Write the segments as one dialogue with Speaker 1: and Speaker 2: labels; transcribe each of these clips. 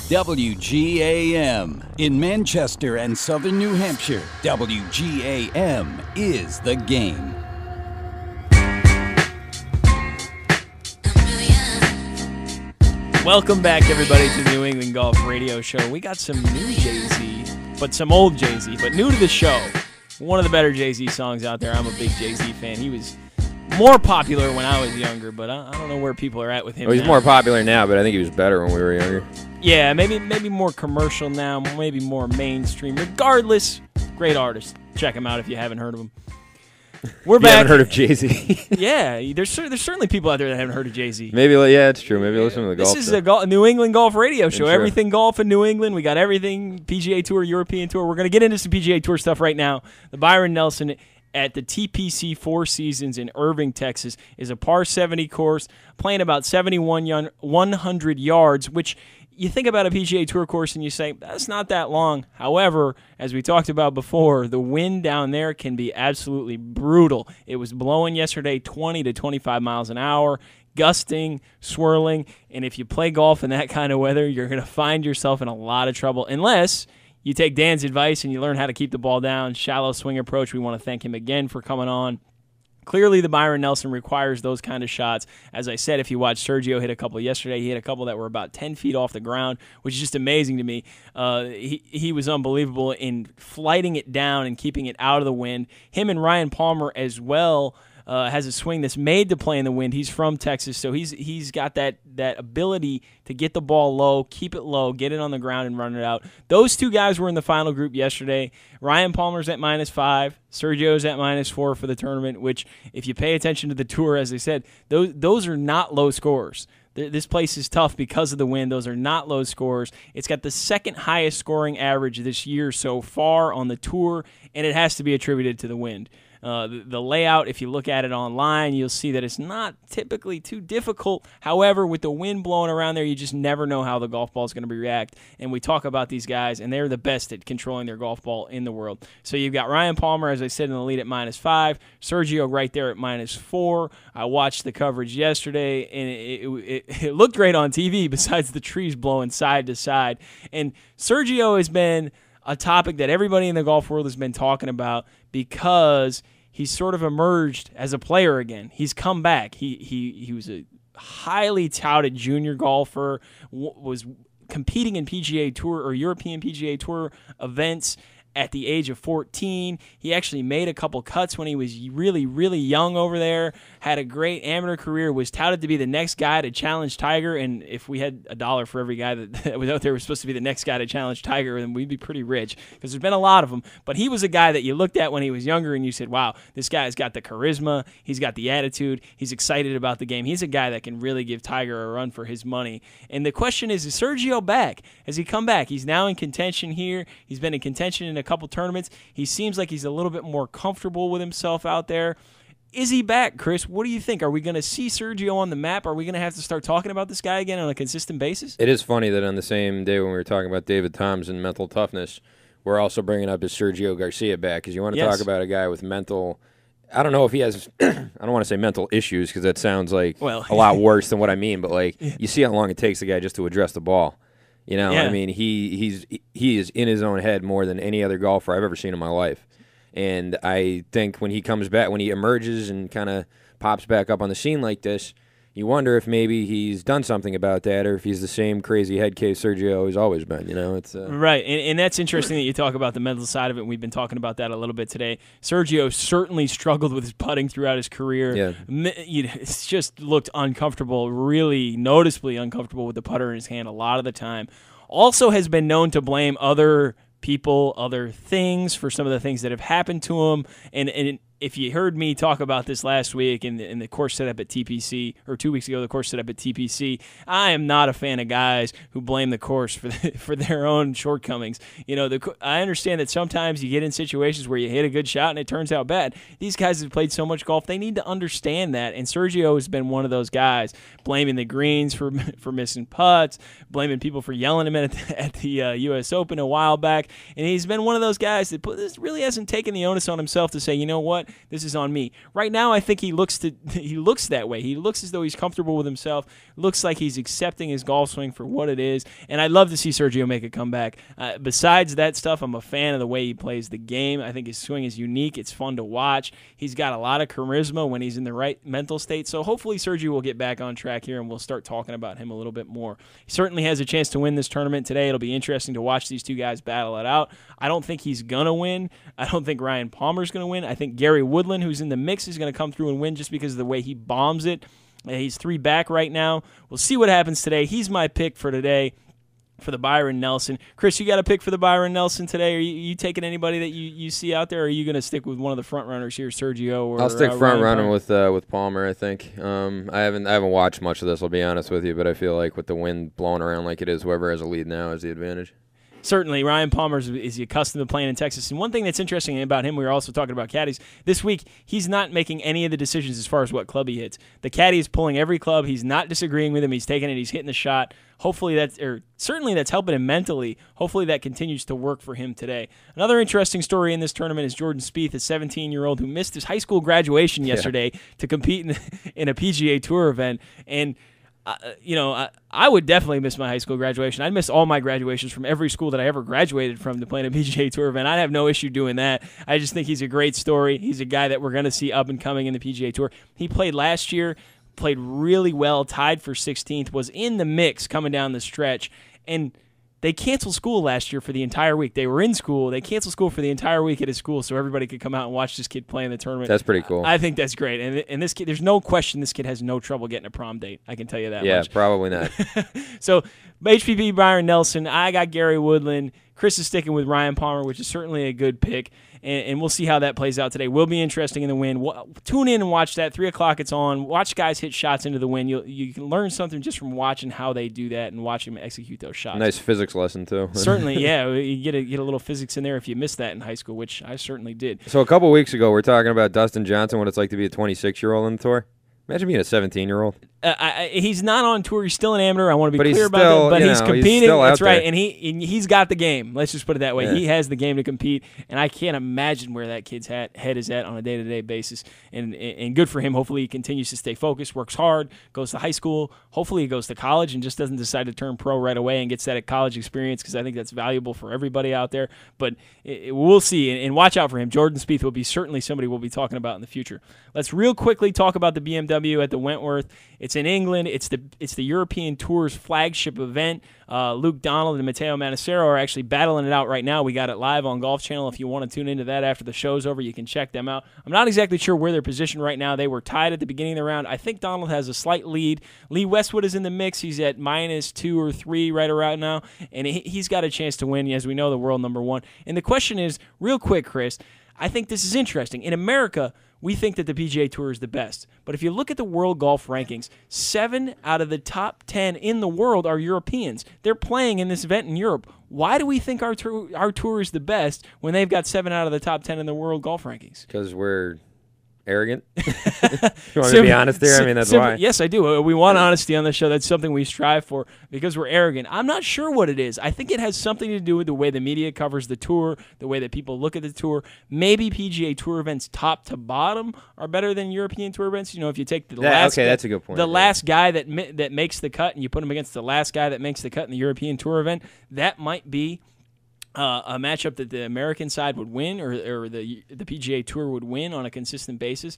Speaker 1: WGAM. In Manchester and southern New Hampshire, WGAM is the game.
Speaker 2: Welcome back, everybody, to the New England Golf Radio Show. We got some new Jay-Z, but some old Jay-Z, but new to the show. One of the better Jay-Z songs out there. I'm a big Jay-Z fan. He was more popular when I was younger, but I don't know where people are at with him
Speaker 3: Well, he's
Speaker 2: now.
Speaker 3: more popular now, but I think he was better when we were younger.
Speaker 2: Yeah, maybe more commercial now, maybe more mainstream. Regardless, great artist. Check him out if you haven't heard of him. We're back.
Speaker 3: You haven't heard of Jay-Z?
Speaker 2: Yeah, there's certainly people out there that haven't heard of Jay-Z.
Speaker 3: Maybe, yeah, it's true. Maybe listen to the golf
Speaker 2: This is
Speaker 3: show.
Speaker 2: a New England Golf Radio Show.
Speaker 3: Sure.
Speaker 2: Everything golf in New England. We got everything, PGA Tour, European Tour. We're going to get into some PGA Tour stuff right now. The Byron Nelson at the TPC Four Seasons in Irving, Texas, is a par 70 course, playing about 100 yards, which you think about a PGA Tour course and you say, that's not that long. However, as we talked about before, the wind down there can be absolutely brutal. It was blowing yesterday 20 to 25 miles an hour, gusting, swirling, and if you play golf in that kind of weather, you're going to find yourself in a lot of trouble unless you take Dan's advice and you learn how to keep the ball down. Shallow swing approach. We want to thank him again for coming on. Clearly, the Byron Nelson requires those kind of shots. As I said, if you watch Sergio hit a couple yesterday, he hit a couple that were about 10 feet off the ground, which is just amazing to me. He was unbelievable in flighting it down and keeping it out of the wind. Him and Ryan Palmer as well has a swing that's made to play in the wind. He's from Texas, so he's got that ability to get the ball low, keep it low, get it on the ground, and run it out. Those two guys were in the final group yesterday. Ryan Palmer's at -5. Sergio's at -4 for the tournament, which, if you pay attention to the tour, as I said, those are not low scores. This place is tough because of the wind. Those are not low scores. It's got the second highest scoring average this year so far on the tour, and it has to be attributed to the wind. The layout, if you look at it online, you'll see that it's not typically too difficult. However, with the wind blowing around there, you just never know how the golf ball is going to react. And we talk about these guys, and they're the best at controlling their golf ball in the world. So you've got Ryan Palmer, as I said, in the lead at -5. Sergio right there at -4. I watched the coverage yesterday, and it looked great on TV besides the trees blowing side to side. And Sergio has been a topic that everybody in the golf world has been talking about because he's sort of emerged as a player again. He's come back. He was a highly touted junior golfer, was competing in PGA Tour or European PGA Tour events at the age of 14. He actually made a couple cuts when he was really, really young over there, had a great amateur career, was touted to be the next guy to challenge Tiger, and if we had $1 for every guy that was out there was supposed to be the next guy to challenge Tiger, then we'd be pretty rich, because there's been a lot of them. But he was a guy that you looked at when he was younger and you said, wow, this guy's got the charisma, he's got the attitude, he's excited about the game. He's a guy that can really give Tiger a run for his money. And the question is Sergio back? Has he come back? He's now in contention here. He's been in contention in a couple tournaments. He seems like he's a little bit more comfortable with himself out there. Is he back, Chris? What do you think? Are we going to see Sergio on the map? Are we going to have to start talking about this guy again on a consistent basis?
Speaker 3: It is funny that on the same day when we were talking about David Toms and mental toughness, we're also bringing up his Sergio Garcia back, because you want to talk about a guy with mental, I don't know if he has, I don't want to say mental issues, because that sounds like a lot worse than what I mean, but you see how long it takes a guy just to address the ball. You know, I mean, he is in his own head more than any other golfer I've ever seen in my life. And I think when he comes back, when he emerges and kind of pops back up on the scene like this, you wonder if maybe he's done something about that, or if he's the same crazy head case Sergio has always been. You know, it's
Speaker 2: right, and that's interesting that you talk about the mental side of it. And we've been talking about that a little bit today. Sergio certainly struggled with his putting throughout his career.
Speaker 3: Yeah,
Speaker 2: it's just looked uncomfortable, really noticeably uncomfortable with the putter in his hand a lot of the time. Also has been known to blame other people, other things for some of the things that have happened to him. And if you heard me talk about this last week in the course setup at TPC, or 2 weeks ago, the course setup at TPC, I am not a fan of guys who blame the course for their own shortcomings. You know, I understand that sometimes you get in situations where you hit a good shot and it turns out bad. These guys have played so much golf, they need to understand that. And Sergio has been one of those guys, blaming the greens for missing putts, blaming people for yelling at him at the U.S. Open a while back. And he's been one of those guys that really hasn't taken the onus on himself to say, you know what, This is on me. Right now, I think he looks that way. He looks as though he's comfortable with himself. Looks like he's accepting his golf swing for what it is. And I'd love to see Sergio make a comeback. Besides that stuff, I'm a fan of the way he plays the game. I think his swing is unique. It's fun to watch. He's got a lot of charisma when he's in the right mental state. So hopefully Sergio will get back on track here and we'll start talking about him a little bit more. He certainly has a chance to win this tournament today. It'll be interesting to watch these two guys battle it out. I don't think he's going to win. I don't think Ryan Palmer's going to win. I think Gary Woodland, who's in the mix, is going to come through and win just because of the way he bombs it. He's 3 back right now. We'll see what happens today. He's my pick for today for the Byron Nelson. Chris, you got a pick for the Byron Nelson today? Are you taking anybody that you see out there, or are you going to stick with one of the front runners here, Sergio? Or
Speaker 3: I'll stick front runner with Palmer, I think. I haven't watched much of this, I'll be honest with you, but I feel like with the wind blowing around like it is, whoever has a lead now has the advantage.
Speaker 2: Certainly, Ryan Palmer is accustomed to playing in Texas. And one thing that's interesting about him, we were also talking about caddies, this week he's not making any of the decisions as far as what club he hits. The caddy is pulling every club. He's not disagreeing with him. He's taking it. He's hitting the shot. Hopefully certainly that's helping him mentally. Hopefully that continues to work for him today. Another interesting story in this tournament is Jordan Spieth, a 17-year-old who missed his high school graduation yesterday to compete in a PGA Tour event. And I would definitely miss my high school graduation. I'd miss all my graduations from every school that I ever graduated from to play in a PGA Tour event. I'd have no issue doing that. I just think he's a great story. He's a guy that we're going to see up and coming in the PGA Tour. He played last year, played really well, tied for 16th, was in the mix coming down the stretch, and they canceled school last year for the entire week. They were in school. They canceled school for the entire week at his school so everybody could come out and watch this kid play in the tournament.
Speaker 3: That's pretty cool.
Speaker 2: I think that's great. And this kid, there's no question this kid has no trouble getting a prom date. I can tell you that much.
Speaker 3: Yeah, probably not.
Speaker 2: So, HPP Byron Nelson, I got Gary Woodland. Chris is sticking with Ryan Palmer, which is certainly a good pick. And we'll see how that plays out today. Will be interesting in the wind. Tune in and watch that. 3 o'clock it's on. Watch guys hit shots into the wind. You can learn something just from watching how they do that and watch them execute those shots.
Speaker 3: Nice physics lesson, too.
Speaker 2: Certainly, yeah. You get a little physics in there if you missed that in high school, which I certainly did.
Speaker 3: So a couple weeks ago, we're talking about Dustin Johnson, what it's like to be a 26-year-old on the tour. Imagine being a 17-year-old.
Speaker 2: He's not on tour. He's still an amateur. I want to be clear about that. But he's competing.
Speaker 3: He's still
Speaker 2: That's
Speaker 3: out
Speaker 2: right.
Speaker 3: there.
Speaker 2: And he's got the game. Let's just put it that way.
Speaker 3: Yeah.
Speaker 2: He has the game to compete. And I can't imagine where that kid's head is at on a day-to-day basis. And good for him. Hopefully he continues to stay focused, works hard, goes to high school. Hopefully he goes to college and just doesn't decide to turn pro right away and gets that college experience, because I think that's valuable for everybody out there. But we'll see. And watch out for him. Jordan Spieth will be certainly somebody we'll be talking about in the future. Let's real quickly talk about the BMW at the Wentworth. It's in England. It's the European Tour's flagship event. Luke Donald and Matteo Manassero are actually battling it out right now. We got it live on Golf Channel. If you want to tune into that after the show's over, you can check them out. I'm not exactly sure where they're positioned right now. They were tied at the beginning of the round. I think Donald has a slight lead. Lee Westwood is in the mix. He's at -2 or 3 right around now, and he's got a chance to win, as we know, the world #1. And the question is, real quick, Chris, I think this is interesting. In America, we think that the PGA Tour is the best. But if you look at the world golf rankings, 7 out of the top 10 in the world are Europeans. They're playing in this event in Europe. Why do we think our tour is the best when they've got 7 out of the top 10 in the world golf rankings?
Speaker 3: Because we're arrogant. You want me to be honest there? I mean, that's why.
Speaker 2: Yes, I do. We want honesty on the show. That's something we strive for because we're arrogant. I'm not sure what it is. I think it has something to do with the way the media covers the tour, the way that people look at the tour. Maybe PGA Tour events top to bottom are better than European Tour events. You know, if you take the last guy,
Speaker 3: that's a good point.
Speaker 2: The last guy that makes the cut and you put him against the last guy that makes the cut in the European Tour event, that might be a matchup that the American side would win or the PGA Tour would win on a consistent basis.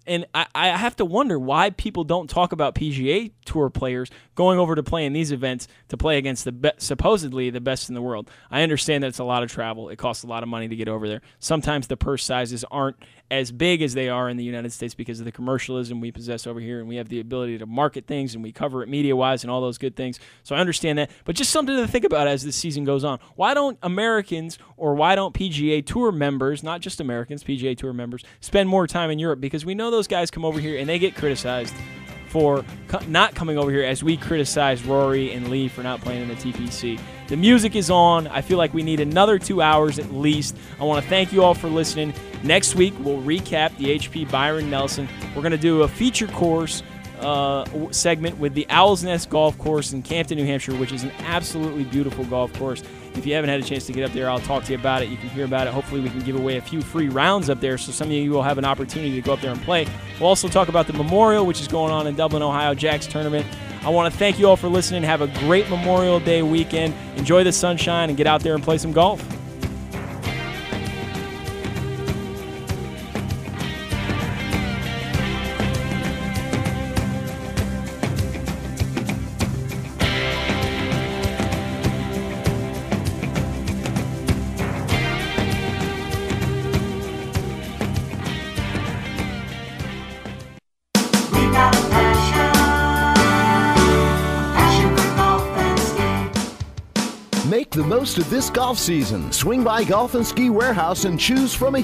Speaker 2: And I have to wonder why people don't talk about PGA Tour players going over to play in these events to play against supposedly the best in the world. I understand that it's a lot of travel. It costs a lot of money to get over there. Sometimes the purse sizes aren't as big as they are in the United States because of the commercialism we possess over here, and we have the ability to market things, and we cover it media-wise and all those good things. So I understand that. But just something to think about as this season goes on. Why don't Americans or why don't PGA Tour members, not just Americans, PGA Tour members, spend more time in Europe? Because we know those guys come over here and they get criticized for not coming over here as we criticize Rory and Lee for not playing in the TPC. The music is on. I feel like we need another 2 hours at least. I want to thank you all for listening. Next week, we'll recap the HP Byron Nelson. We're going to do a feature course segment with the Owl's Nest Golf Course in Campton, New Hampshire, which is an absolutely beautiful golf course. If you haven't had a chance to get up there, I'll talk to you about it. You can hear about it. Hopefully we can give away a few free rounds up there, so some of you will have an opportunity to go up there and play. We'll also talk about the Memorial, which is going on in Dublin, Ohio, Jack's tournament. I want to thank you all for listening. Have a great Memorial Day weekend. Enjoy the sunshine and get out there and play some golf.
Speaker 4: Make the most of this golf season. Swing by Golf and Ski Warehouse and choose from a